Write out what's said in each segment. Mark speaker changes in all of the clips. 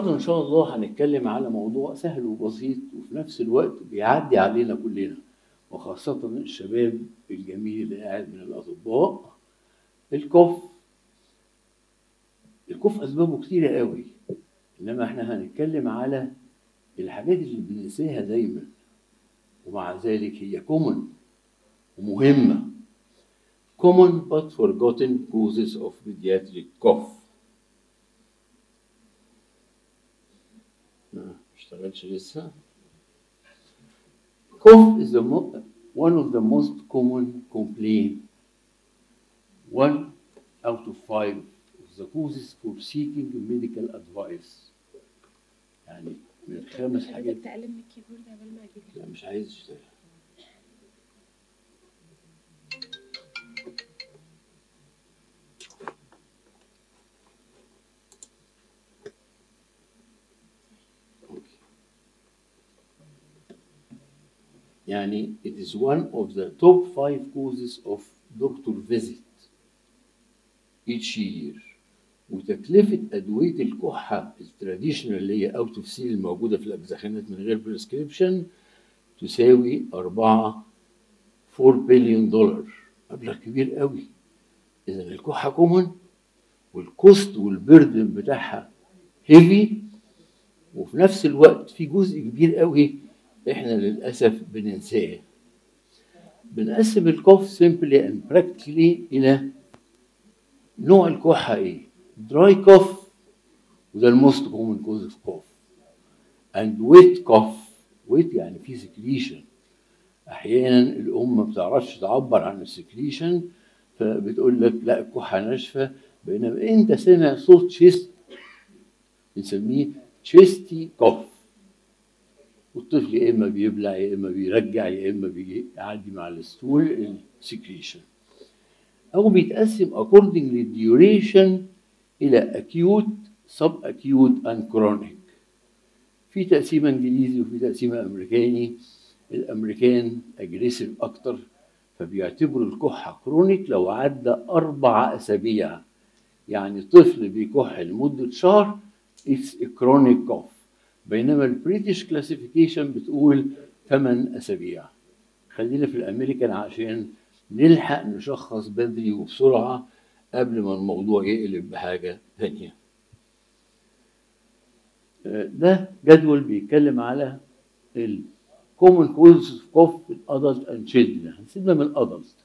Speaker 1: إن شاء الله هنتكلم على موضوع سهل وبسيط وفي نفس الوقت بيعدي علينا كلنا وخاصة الشباب الجميل اللي قاعد من الأطباء. الكوف أسبابه كتيرة قوي، إنما إحنا هنتكلم على الحاجات اللي بننساها دايما ومع ذلك هي common ومهمة. common but forgotten causes of pediatric cough. اشتغلش لسه. Cough is one of the most common complaint. 1 out of 5 of the causes for seeking medical advice. يعني من الخمس حاجات.
Speaker 2: عايزك تقلل من الكيبورد قبل ما اجيب.
Speaker 1: لا مش عايز اشتغل. يعني it is one of the top 5 causes of doctor visit each year. وتكلفة أدوية الكحة التراديشنال اللي هي أوت أوف سيل الموجودة في الأجزخانات من غير بريسكريبشن تساوي 4 بليون دولار، مبلغ كبير قوي. إذا الكحة كومن والكوست والبردن بتاعها هيفي، وفي نفس الوقت في جزء كبير قوي احنا للاسف بننساه. بنقسم الكوف سيمبلي اند براكتيكلي الى نوع الكحه ايه؟ دراي كوف وده الموست كومن كوز اوف كوف، اند ويت كوف. ويت يعني في سكريشن، احيانا الام ما بتعرفش تعبر عن السكريشن فبتقول لك لا الكحه ناشفه، بينما انت سامع صوت شيست بنسميه تشيستي كوف، والطفل يا اما بيبلع يا اما بيرجع يا اما بيعدي مع الستول السكريشن. او بيتقسم according للديوريشن الى acute subacute and chronic. في تقسيمه انجليزي وفي تقسيمه امريكاني. الامريكان اجريسيف اكتر فبيعتبروا الكحه كرونيك لو عدى 4 أسابيع. يعني طفل بيكح لمده شهر it's a chronic cough، بينما البريتش كلاسيفيكيشن بتقول 8 أسابيع. خلينا في الامريكان عشان نلحق نشخص بدري وبسرعه قبل ما الموضوع يقلب بحاجه ثانيه. ده جدول بيتكلم على الكومن كوز اوف كوف في الادلت اند تشيلدرن. هنسيبنا من الادلت.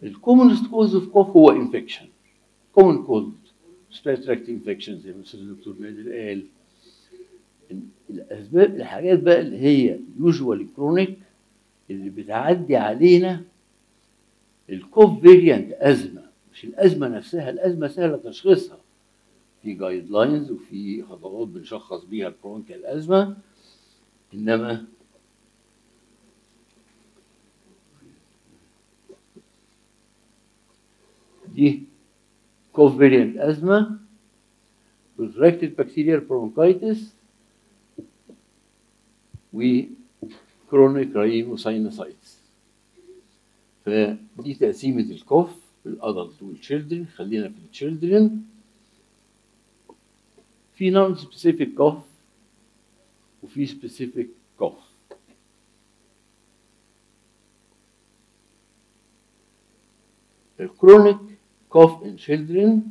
Speaker 1: الكومنست كوز اوف كوف هو انفكشن، كومن كوز ستريت انفكشن زي ما الدكتور نادر قال. الاسباب الحاجات بقى اللي هي يوجوالي كرونيك اللي بتعدي علينا الكوف فيريانت ازمه، مش الازمه نفسها، الازمه سهله تشخيصها، في جايد لاينز وفي خطوات بنشخص بيها الكرونيكال ازمه. انما دي كوف فيريانت ازمه with بكتيريال برونكايتس وكرونيك راينوساينوسايتس. فدي تقسيمة الكوف الادلت والتشيلدرن. خلينا في التشيلدرن. في نون سبيسيفيك كوف وفي سبيسيفيك كوف. الكرونيك كوف in children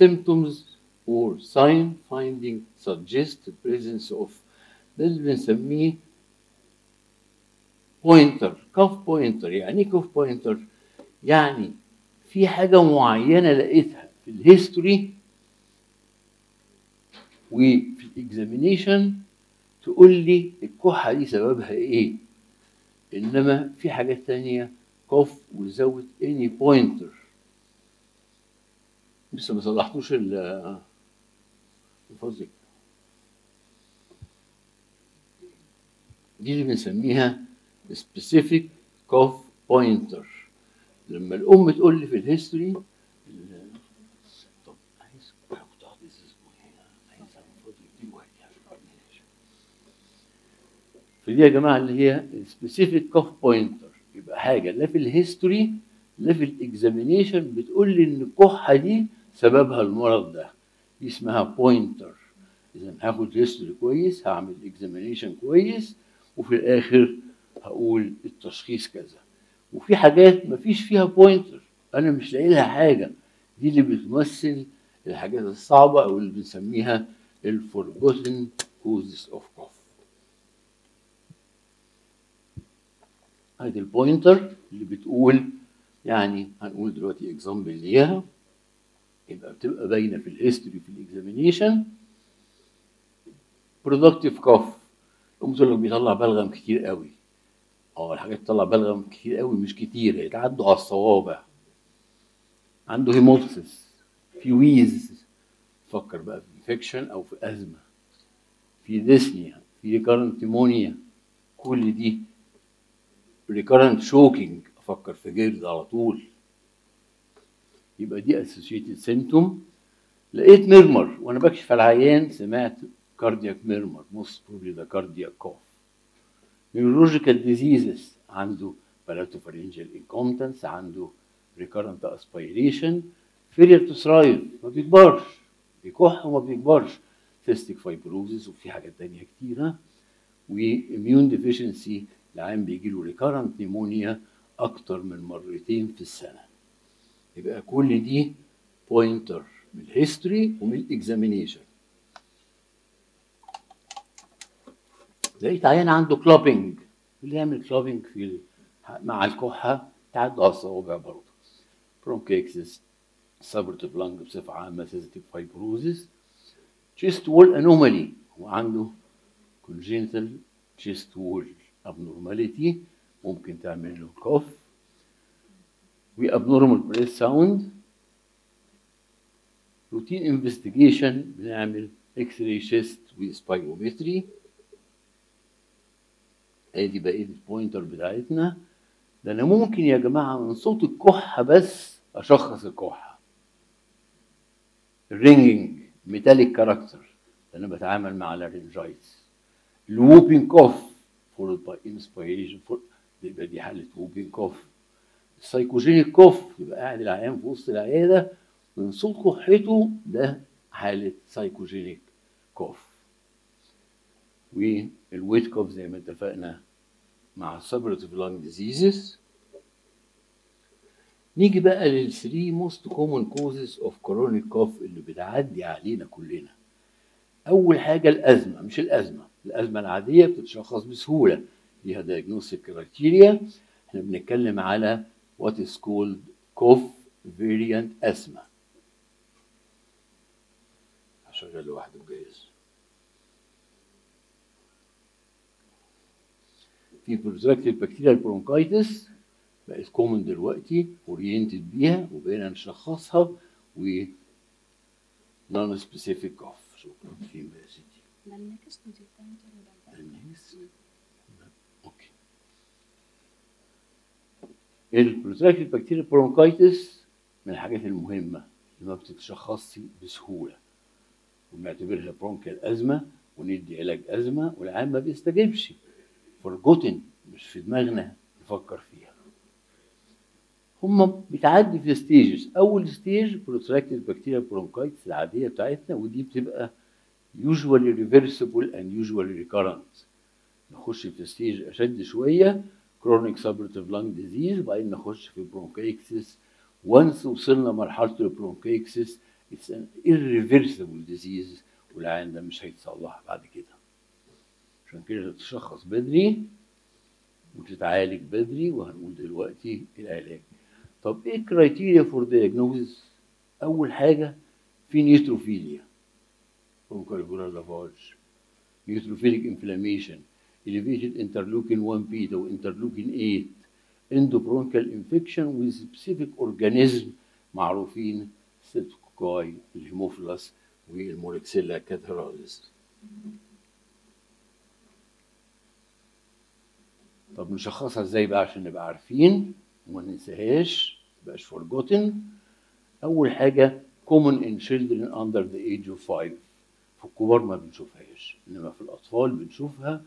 Speaker 1: symptoms or sign finding suggest the presence of ده اللي بنسميه بوينتر، كوف بوينتر. يعني ايه كوف بوينتر؟ يعني في حاجة معينة لقيتها في الهيستوري وفي الاكزامينيشن تقول لي الكحة دي سببها ايه. انما في حاجات تانية كوف without any pointer. لسه ما صلحتوش من فضلك. دي اللي بنسميها specific cough pointer. لما الام تقول لي في الهيستوري طب عايز فدي يا جماعه اللي هي specific cough pointer، يبقى حاجه لا في الهيستوري لا في الاكزامينيشن بتقول لي ان الكحه دي سببها المرض ده، دي اسمها بوينتر. اذا هاخد هيستوري كويس، هعمل اكزامينيشن كويس، وفي الاخر هقول التشخيص كذا. وفي حاجات مفيش فيها بوينتر، انا مش لاقي لها حاجه، دي اللي بتمثل الحاجات الصعبه او اللي بنسميها الفورجوتن كوزز اوف كوف. هذه البوينتر اللي بتقول، يعني هنقول دلوقتي اكزامبل ليها، يبقى بتبقى باينه في الهيستوري في الاكزامينيشن. برودكتيف كوف، قمت لك بيطلع بلغم كتير قوي. الحاجات تطلع بلغم كتير قوي مش كتير، يتعدوا على الصوابع. عنده هيموبسيس، في ويز، فكر بقى في انفكشن او في ازمه، في ديسنيا، في ريكارنت نيمونيا، كل دي ريكارنت شوكينج، افكر في جلد على طول. يبقى دي اسوشيتد سيمتوم. لقيت ميرمر وانا بكشف على العيان، سمعت كاردياك ميرمر، موست بروبلي ده كاردياك كوف. نيورولوجيكال ديزيزز، عنده بالاتوفارينجال انكومبتنس، عنده ريكارنت اسبيريشن، فيلير تو ثرايف، ما بيكبرش، بيكح وما بيكبرش، سيستيك فايبروزيس، وفي حاجات تانية كتيرة، واميون ديفيشنسي، العيان بيجي له ريكارنت نيمونيا اكتر من مرتين في السنه. يبقى كل دي بوينتر من الهيستوري ومن الاكزامينيشن. لقيت عيان عنده كلوبينج، اللي يعمل كلوبينج في مع الكحه تعدوا على الصوابع برضه. برونكيكسس، سابرتيف لانج بصفه عامه، سيستيك فايبروزيس، تشيست وول انومالي، وعنده congenital chest wall abnormality، ممكن تعمل له كوف. وابنورمال بريس ساوند. روتين انفستيجيشن، بنعمل اكس راي شيست وسبايرومتري. ادي بقيه البوينتر بتاعتنا. ده انا ممكن يا جماعه من صوت الكحه بس اشخص الكحه. الرينجنج، ميتاليك كاركتر، ده انا بتعامل مع لارنجايتس. الووبين كوف followed by inspiration، يبقى دي حاله ووبين كوف. السايكوجينيك كوف، يبقى قاعد العيان في وسط العياده من صوت كحته، ده حاله سايكوجينيك كوف. والويت كوف زي ما اتفقنا مع السبرتيف لانج ديزيزز. نيجي بقى لل 3 موست كومن كوزز اوف كرونيك كوف اللي بتعدي علينا كلنا. اول حاجه الازمه، مش الازمه العاديه بتتشخص بسهوله، ليها دايجنوستيك كرايتيريا. احنا بنتكلم على what is called cough variant asthma. هشغل لوحده جايز. في بروتراكتيف بكتيريال برونكايتس بقت كومن دلوقتي، اورينتد بيها وبقينا نشخصها، و نون سبيسيفيك كوف. شكرا. فين بقى يا ستي؟
Speaker 2: ده النكست ودي البوينتر وده
Speaker 1: النكست. اوكي. البروتراكتيف بكتيريال برونكايتس من الحاجات المهمه اللي ما بتتشخصش بسهوله، ونعتبرها برونكيال ازمه وندي علاج ازمه، والعيان ما بيستجيبش، فرجوتن، مش في دماغنا نفكر فيها. هم بتعدي في ستيجز. اول ستيج بروتراكتيف بكتيريال برونكايتس العاديه بتاعتنا، ودي بتبقى usually reversible and usually recurrent. نخش في ستيج اشد شويه، chronic subacute lung disease، وبعدين نخش في برونكيكسس. وانس وصلنا مرحله البرونكيكسس it's an irreversible disease، والعيان ده مش هيتصلح بعد كده. عشان كده تتشخص بدري وتتعالج بدري، وهنقول دلوقتي العلاج. طب ايه الكرايتيريا فور دايجنوزس؟ اول حاجه في نيوتروفيليا، برونكالفولار لافاج، نيوتروفيليك انفلاميشن، elevated interleukin 1 بيتا وانترلوكين 8، اندوبرونكال انفكشن with specific organism معروفين، ستريبتوكوكاي، الهيموفيلس، والموركسيلا كاثيراليس. طب نشخصها ازاي بقى عشان نبقى عارفين وما ننساهاش، ما تبقاش forgotten؟ اول حاجه common in children under the age of 5. في الكبار ما بنشوفهاش، انما في الاطفال بنشوفها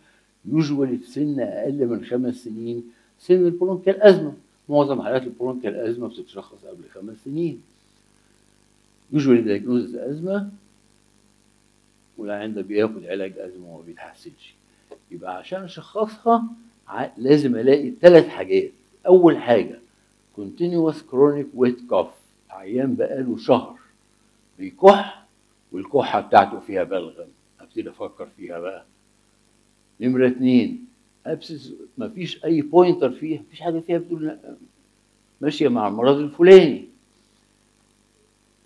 Speaker 1: يوجوالي في سن اقل من 5 سنين، سن البرونكيال ازمه. معظم حالات البرونكيال ازمه بتتشخص قبل 5 سنين. يوجوالي دايجنوز ازمه والعيان ده بياخد علاج ازمه وما بيتحسنش. يبقى عشان اشخصها لازم الاقي 3 حاجات. اول حاجه continuous chronic wet cough، عيان بقاله شهر بيكح والكحه بتاعته فيها بلغم، ابتدي افكر فيها بقى. نمره 2 ابسس مفيش اي بوينتر فيها، مفيش حاجه فيها بتقول ماشيه مع المرض الفلاني.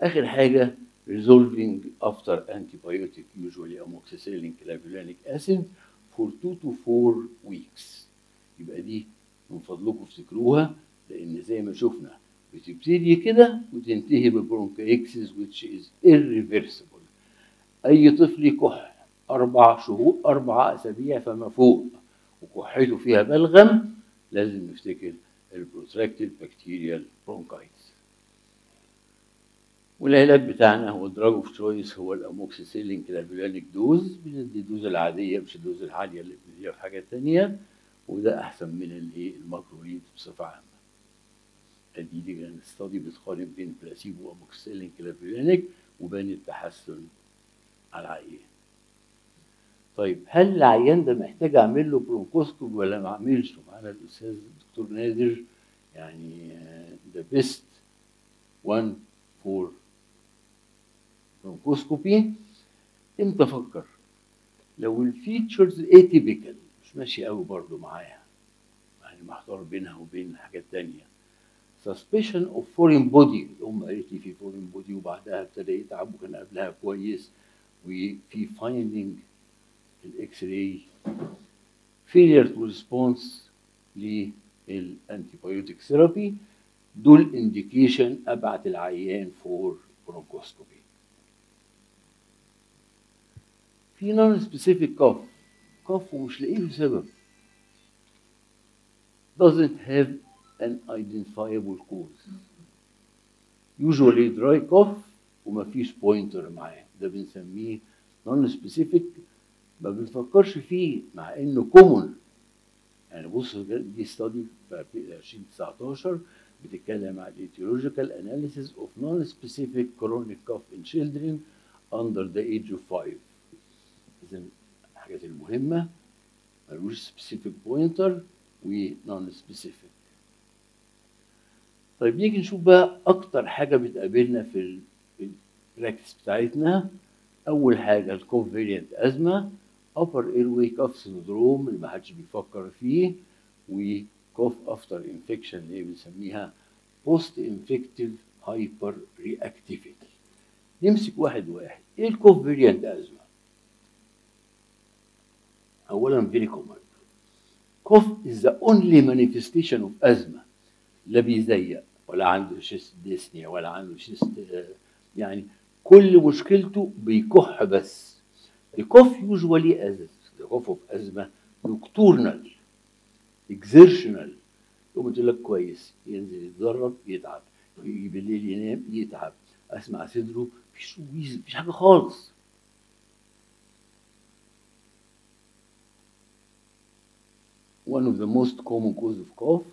Speaker 1: اخر حاجه resolving after antibiotic usually amoxicillin clavulanic acid for 2 to 4 weeks. يبقى دي من فضلكم افتكروها، لان زي ما شفنا بتبتدي كده وتنتهي ببرونكايكسيس which is irreversible. اي طفل يكح 4 شهور 4 اسابيع فما فوق وكحته فيها بلغم لازم نفتكر البروتراكتد بكتيريال برونكايتس. والعلاج بتاعنا هو الدراج اوف تشويس هو الاموكسيسيلين كلافيولانيك دوز، بندي الدوز العاديه مش الدوز العاليه اللي بنديها في حاجات تانيه، وده احسن من الماكروليد بصفه عامه. ادي دي كانت ستادي بتقارن بين بلاسيبو واموكسيسيلين كلافيولانيك وبان التحسن على العيان. طيب هل العيان ده محتاج اعمل له برونكوسكوب ولا ما اعملش؟ معانا الاستاذ الدكتور نادر يعني ذا بيست وان فور برونكوسكوبي. امتى افكر؟ لو الفيتشرز اتيبيكال مش ماشي قوي برضه معايا، يعني محتار بينها وبين حاجات تانية. suspicion of foreign body، الام قالت لي في foreign body وبعدها ابتدى يتعب وكان قبلها كويس، وفي finding الاكس راي failure to response للانتيبيوتيك ثيرابي، دول انديكيشن ابعت العيان فور برونكوسكوبي. في نون سبيسيفيك كف ومش لاقي له سبب، doesn't have an identifiable cause، usually dry cough ومفيش بوينتر معاه، ده بنسميه نون سبيسيفيك ما بنفكرش فيه مع انه كومون. يعني بص دي ستادي في 2019 بتتكلم عن etiological analysis of non-specific chronic cough in children under the age of 5. إذا الحاجات المهمة ملوش specific pointer و non-specific. طيب نيجي نشوف بقى أكتر حاجة بتقابلنا في البراكتس بتاعتنا. أول حاجة الكوف فيريانت أزمة، upper airway cough syndrome اللي محدش بيفكر فيه، وكوف أفتر انفكشن اللي بنسميها بوست انفكتيف هايبر رياكتيفيتي. نمسك واحد واحد. ايه الكوف فيريانت ازمه؟ اولا فيري كومن. كوف از ذا اونلي مانيفستيشن اوف ازمه، لا بيزيق ولا عنده شيست ديسنيا ولا عنده شيست، يعني كل مشكلته بيكح بس. The cough usually as the cough of asthma nocturnal exertional، يقوم تقول لك كويس ينزل يتدرب يتعب، يجي بالليل ينام يتعب، اسمع صدره مفيش ويز مفيش حاجه خالص. One of the most common cause of cough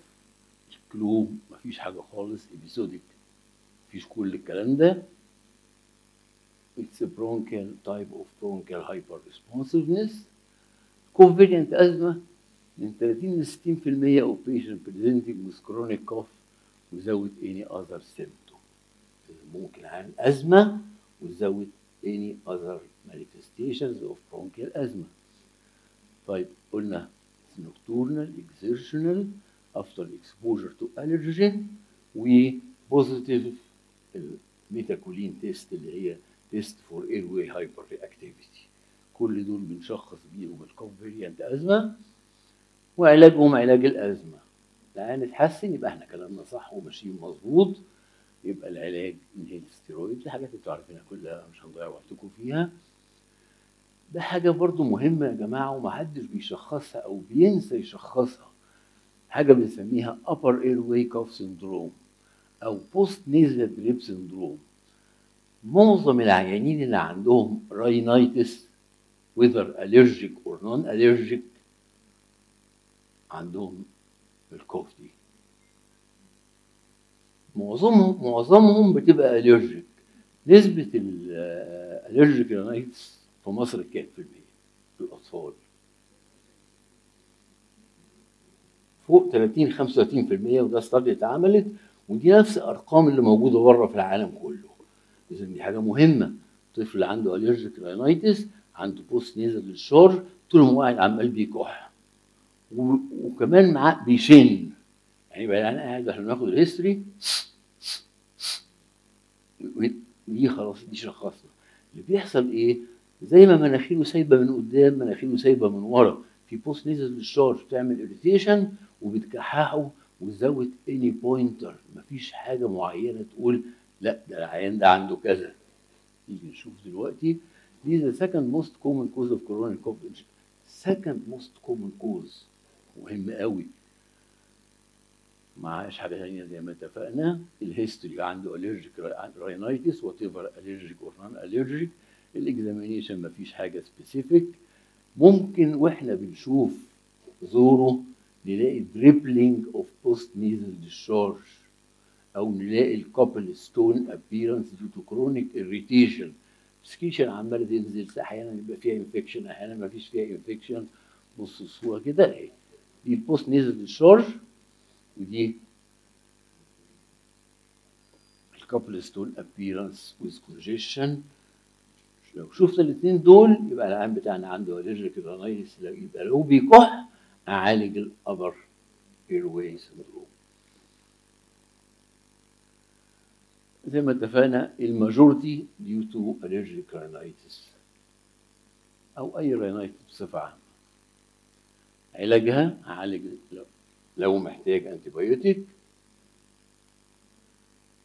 Speaker 1: flu، مفيش حاجه خالص، episodic مفيش كل الكلام ده. It's a bronchial type of bronchial hyperresponsiveness. cough variant asthma من 30 ل 60% of patients presenting with chronic cough without any other symptom. ممكن عن أزمة without any other manifestations of bronchial asthma. طيب قلنا nocturnal exertional after exposure to allergen وبوزيتيف الميتاكولين تيست اللي هي تيست فور ايرواي هايبر رياكتيفيتي. كل دول بنشخص بيهم الكوف فيريانت أزمة وعلاجهم علاج الأزمة. العيان اتحسن يبقى احنا كلامنا صح وماشيين مظبوط، يبقى العلاج انهيل ستيرويد. دي حاجات انتوا عارفينها كلها مش هنضيع وقتكم فيها. ده حاجة برضو مهمة يا جماعة ومحدش بيشخصها أو بينسى يشخصها، حاجة بنسميها upper airway cough syndrome أو post nasal drip syndrome. معظم العيانين اللي عندهم راينايتس whether allergic or non allergic عندهم الكوف دي. معظمهم بتبقى allergic نسبة الالرجيك رينايتس في مصر كام في المية في الأطفال؟ فوق 30 35%، وده ستادي اتعملت، ودي نفس الأرقام اللي موجودة بره في العالم كله. إذا دي حاجة مهمة. طفل عنده الرجيك رينايتس عنده بوست نيزل للشر طول ما هو قاعد عمال بيكح، وكمان معاه بيشن، يعني بقى انا قاعد احنا بناخد الهيستوري دي خلاص دي شخصنا. اللي بيحصل ايه؟ زي ما مناخيره سايبه من قدام مناخيره سايبه من ورا، في بوست نيزل للشارج بتعمل اريتيشن وبتكححه وتزود اني بوينتر، مفيش حاجه معينه تقول لا ده العيان ده عنده كذا. نيجي نشوف دلوقتي دي the second most common cause of coronary cough infection. second most common cause مهم قوي. معاش حاجه ثانيه زي ما اتفقنا، الهيستوري عنده الرجيك راينايتس وات ايفر الرجيك اور نون الرجيك، الاكزامينيشن مفيش حاجه سبيسيفيك. ممكن واحنا بنشوف زوره نلاقي دريبلينج اوف بوست نيزل ديشارج، او نلاقي الكابل ستون ابيرنس ديو تو كرونيك اريتيشن، سكيشن عماله تنزل، احيانا يبقى فيها انفكشن احيانا ما فيش فيها انفكشن. بص الصوره كده اهي، دي البوست نيزل ديشارج ودي الكابل ستون ابيرنس ويز كونجيشن. لو شفت الاثنين دول يبقى العيان بتاعنا عنده الرجيك رينايتس، يبقى لو بيكح اعالج الابر ايرواي سندروم. زي ما اتفقنا الماجورتي ديو تو الرجيك رينايتس او اي رينايتس بصفه عامه. علاجها هعالج لو محتاج انتي بايوتيك،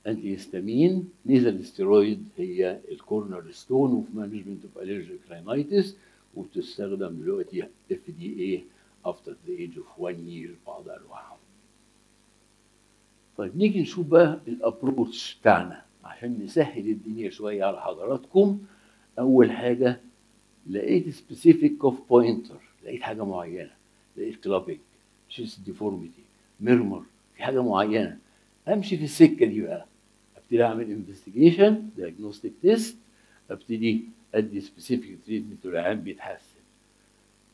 Speaker 1: انتي هيستامين، نيزل ستيرويد هي الكورنر ستون اوف مانجمنت اوف الرجيك رينايتس، وبتستخدم دلوقتي FDA after the age of 1 year بعض انواعهم. طيب نيجي نشوف بقى الابروتش بتاعنا عشان نسهل الدنيا شويه على حضراتكم. اول حاجه لقيت سبيسيفيك كوف بوينتر، لقيت حاجه معينه، لقيت كلابينج، شيست ديفورميتي، ميرمر، في حاجه معينه، امشي في السكه دي بقى، ابتدي اعمل انفستيجيشن دايجنوستيك تيست، ابتدي ادي سبيسيفيك تريتمنت والعيان بيتحسن.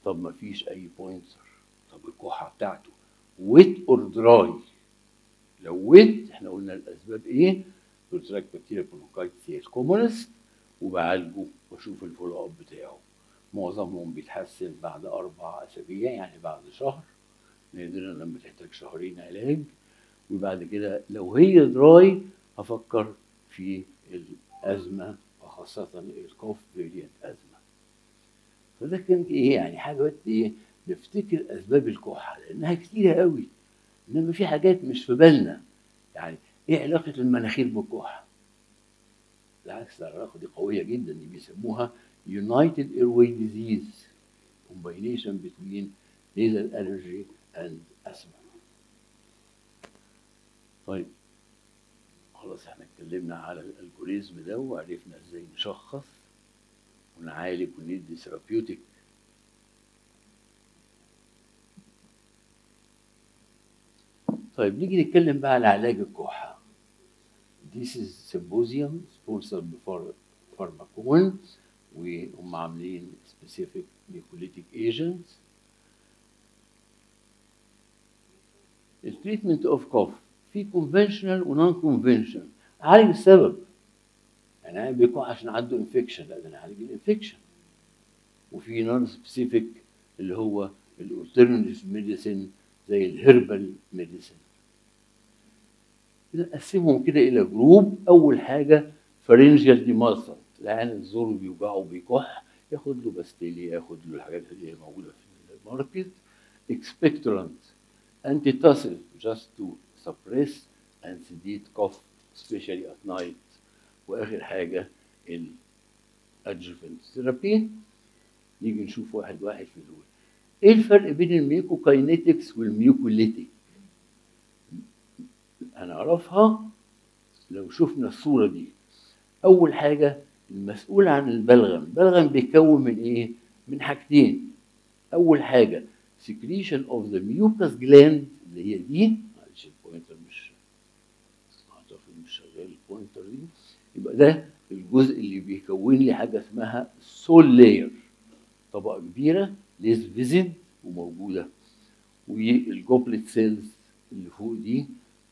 Speaker 1: طب ما فيش اي بوينتر، طب الكحه بتاعته ويت اور دراي؟ لو ويت احنا قلنا الاسباب ايه؟ بروتراك بكتيريا برونكايتس هي الكومونست، وبعالجه واشوف الفولو اب بتاعه. معظمهم بيتحسن بعد 4 أسابيع، يعني بعد شهر، نادرا لما تحتاج شهرين علاج. وبعد كده لو هي دراي هفكر في الازمه وخاصه الكوف فيريانت ازمه. فده كانت ايه يعني حاجه ايه نفتكر اسباب الكحه لانها كتيره قوي، انما في حاجات مش في بالنا. يعني ايه علاقه المناخير بالكحه؟ بالعكس العلاقه دي قويه جدا، دي بيسموها United Airway Disease combination between nasal allergy and asthma. طيب خلاص احنا اتكلمنا على الالجوريزم ده وعرفنا ازاي نشخص ونعالج وندي ثيرابيوتيك. طيب نيجي نتكلم بقى على علاج الكحة. This is symposium sponsored بفارماكون، وهم عاملين specific mucolytic agents. التريتمنت اوف كوف في conventional ونون conventional. عالج السبب، يعني انا بيكون عشان عنده انفكشن، لا ده انا عالج الانفكشن. وفي نون سبيسيفيك اللي هو الالترناتيف ميديسين زي الهيربال ميديسين. نقسمهم كده الى جروب. اول حاجه فارنجيال ديمالسنت، العيان الزور بيوجعه وبيكح ياخد له باستيلي، ياخد له الحاجات اللي هي موجوده في الماركت. اكسبكتورانت انتي تاسل just to suppress and sedate cough especially at night. واخر حاجه الادجوفنت ثيرابي. نيجي نشوف واحد واحد في دول. ايه الفرق بين الميوكوكاينيتكس والميوكوليتيك؟ هنعرفها لو شفنا الصورة دي. أول حاجة المسؤول عن البلغم، البلغم بيتكون من إيه؟ من حاجتين. أول حاجة secretion of the mucus gland اللي هي دي، معلش البوينتر مش أعتقد مش شغال البوينتر دي، يبقى ده الجزء اللي بيكون لي حاجه اسمها سول لاير، طبقه كبيره ليز فيزيد وموجوده، والجوبلت سيلز اللي فوق دي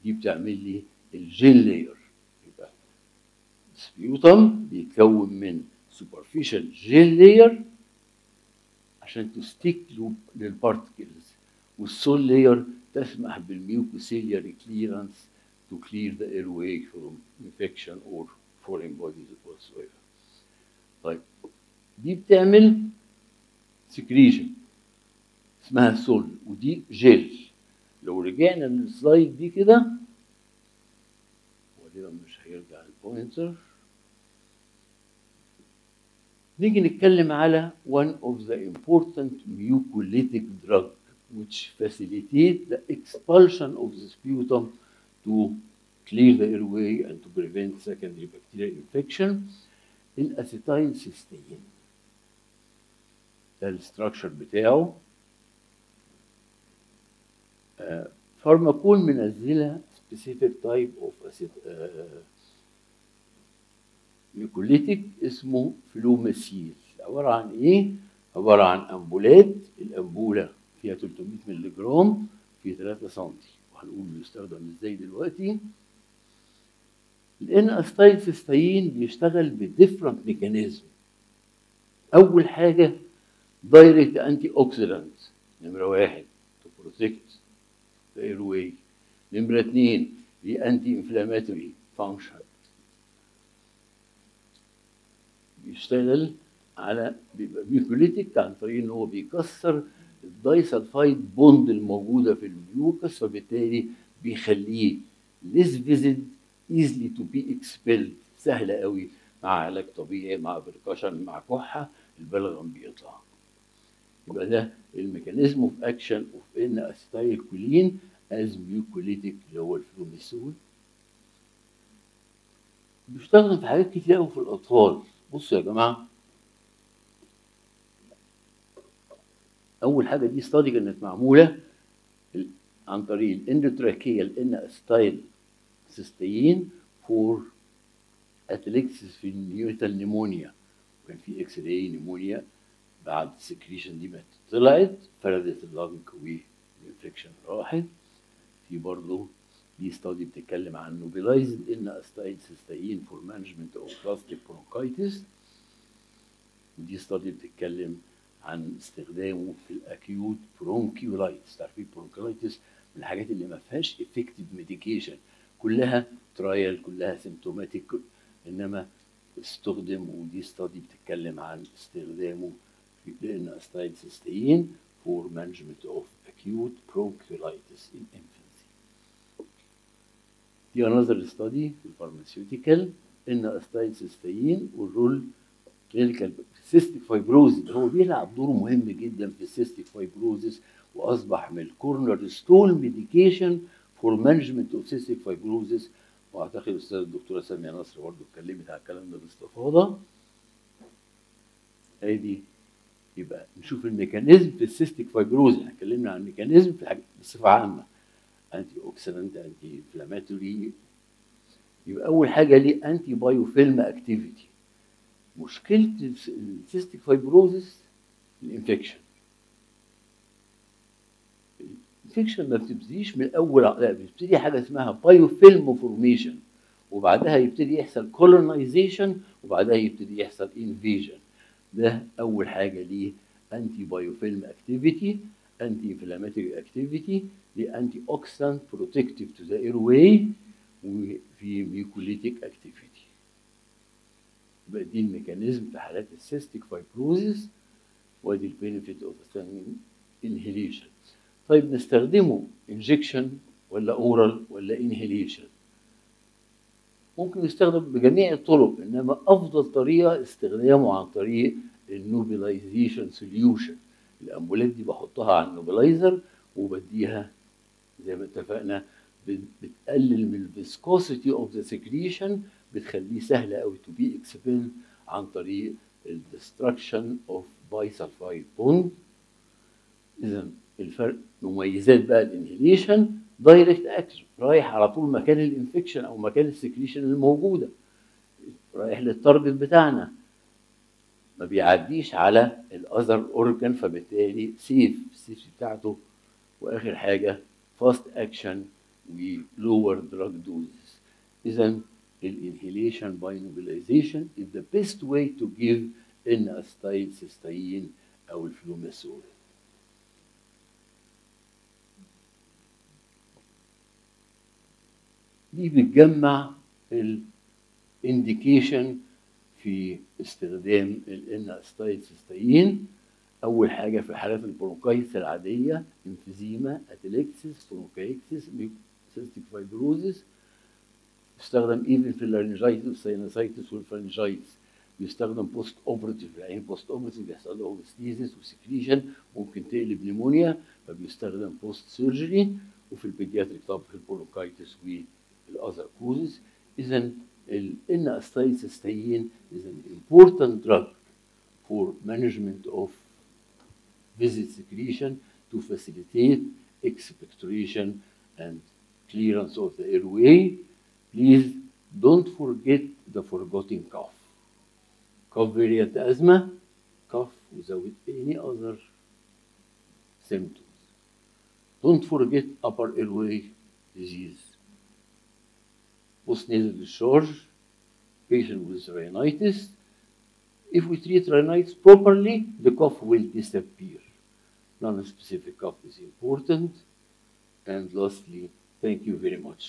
Speaker 1: بتعمل لي الجيل لاير. يبقى السبيوتم بيتكون من سوبرفيشال جيل لاير عشان تستيك للبارتكلز، والسول لاير تسمح بالميوكوسيلياري كليرنس to clear the airway from infection or foreign bodies whatsoever. طيب دي بتعمل سكريشن اسمها سول، ودي جيل. لو رجعنا للسلايد دي كده، وغالبا مش هيرجع البوينتر، نيجي نتكلم على one of the important mucolytic drug which facilitate the expulsion of the sputum to clear the airway and to prevent secondary bacterial infection، الاسيتايل سيستين. ده الستراكشر بتاعه. فارماكون منزله specific type of ميكوليتيك اسمه فلوماسيل. عباره عن ايه؟ عباره عن امبولات، الامبوله فيها 300 مللي جرام في 3 سم، وهنقول بيستخدم ازاي دلوقتي. لان اسيتايل سيستين بيشتغل بديفرنت ميكانيزم. اول حاجه دايركت انتي اوكسيدانت، نمره 1 تو بروتكت ذا اير واي. نمره 2 دي انتي انفلاماتوري فانكشن، بيشتغل على بيبقى ميكوليتيك عن طريق ان هو بيكسر الدايسلفايد بوند الموجوده في الميوكس، فبالتالي بيخليه ليس فيزيد ايزلي تو بي اكسبيلد، سهله قوي مع علاج طبيعي، مع بركشن، مع كحه البلغم بيطلع. يبقى ده الميكانيزم اوف اكشن اوف ان اسيتايل كولين از ميوكوليتيك اللي هو الفلوميسول. بيستخدم في حاجات كتير قوي في الاطفال. بصوا يا جماعه، اول حاجه دي ستادي كانت معموله عن طريق الاندوتراكيال ان اسيتايل سيستين فور اتليكسس في النيوتال نيمونيا، وكان في اكس راي نيمونيا بعد السكريشن دي ما طلعت فردت اللنج والانفكشن راحت. في برضه دي ستادي بتتكلم عن نوبيلايزد ان اسيتايل سيستين فور مانجمنت اوف بلاستيك برونكايتس، ودي ستادي بتتكلم عن استخدامه في الاكيوت برونكيولايتس. عارفين برونكيولايتس من الحاجات اللي ما فيهاش افكتيف ميديكيشن، كلها ترايل، كلها سيمتوماتيك، انما استخدم. ودي ستادي بتتكلم عن استخدامه في ان اسيتايل سيستين فور مانجمنت اوف اكيوت برونكيولايتس ان انفانسي. دي انذر ستادي في الفارماسيوتيكال ان اسيتايل سيستين والرول كلينيكال سيستيك فايبروزيس. هو بيلعب دور مهم جدا في السيستيك فايبروزيس، واصبح من الكورنر ستون ميديكيشن فور مانجمنت اوف سيستيك فايبروزيس. واعتقد الاستاذ الدكتوره ساميه نصر برضه اتكلمت على الكلام ده باستفاضه. ادي يبقى نشوف الميكانيزم في السيستيك فايبروزيس. احنا اتكلمنا عن الميكانيزم في حاجه بصفه عامه، انتي اوكسيدنت، انتي انفلاماتوري. يبقى اول حاجه ليه انتي بايوفيلم اكتيفيتي. مشكله السيستيك فايبروزيس الانفكشن. الانفكشن ما بتبتديش من الاول، لا، بتبتدي حاجه اسمها بايوفيلم فورميشن، وبعدها يبتدي يحصل كولونايزيشن، وبعدها يبتدي يحصل انفيجن. ده اول حاجه ليه انتي بايوفيلم اكتيفيتي، انتي انفلاماتوري اكتيفيتي، ليه انتي اوكسيدانت بروتكتيف تو ذا اير واي، وفي ميكوليتيك اكتيفيتي. يبقى دي الميكانيزم في حالات السيستيك فايبروزيس، وادي البينفيت اوف انهيليشن. طيب نستخدمه انجكشن ولا اورال ولا انهيليشن؟ ممكن يستخدم بجميع الطرق، انما افضل طريقه استخدامه عن طريق النوبيلايزيشن سوليوشن. الامبولات دي بحطها على النوبيلايزر وبديها زي ما اتفقنا، بتقلل من الفيسكوسيتي اوف ذا سكريشن، بتخليه سهل قوي تو بي اكسبيل عن طريق الدستركشن اوف بايسلفايد بوند. اذا الفرق مميزات بقى الانهيليشن دايركت اكشن، رايح على طول مكان الانفكشن او مكان السكريشن الموجوده. رايح للتارجت بتاعنا، ما بيعديش على الاذر اورجان، فبالتالي السيف بتاعته. واخر حاجه فاست اكشن ولور دراج دوزز. اذا الانهيليشن باي نوبيلايزيشن is the best way to give N-acetyl cysteine او الفلوماسول. دي بتجمع الانديكيشن في استخدام الN-acetyl cysteine. اول حاجه في حالات البرونكايتس العاديه انفيزيما، اتليكسيس، برونكايتس، سيستيك فايبروزيس. يستخدم ايفن في اللارنجايتس والساينوسايتس والفرنجايتس. بيستخدم بوست اوبرتيف، العين بوست اوبرتيف بيحصل له اوبستيزيس وسكريشن، ممكن تقلب نيمونيا، فبيستخدم بوست سيرجري. وفي البيدياتريك طب في البرونكايتس والاذر كوزز. اذا الN-acetyl cysteine is an important drug for management of visit secretion to facilitate expectoration and clearance of the airway. Please don't forget the forgotten cough. Cough variant asthma, cough without any other symptoms. Don't forget upper airway disease. Postnasal discharge, patient with rhinitis. If we treat rhinitis properly, the cough will disappear. Non-specific cough is important. And lastly, thank you very much.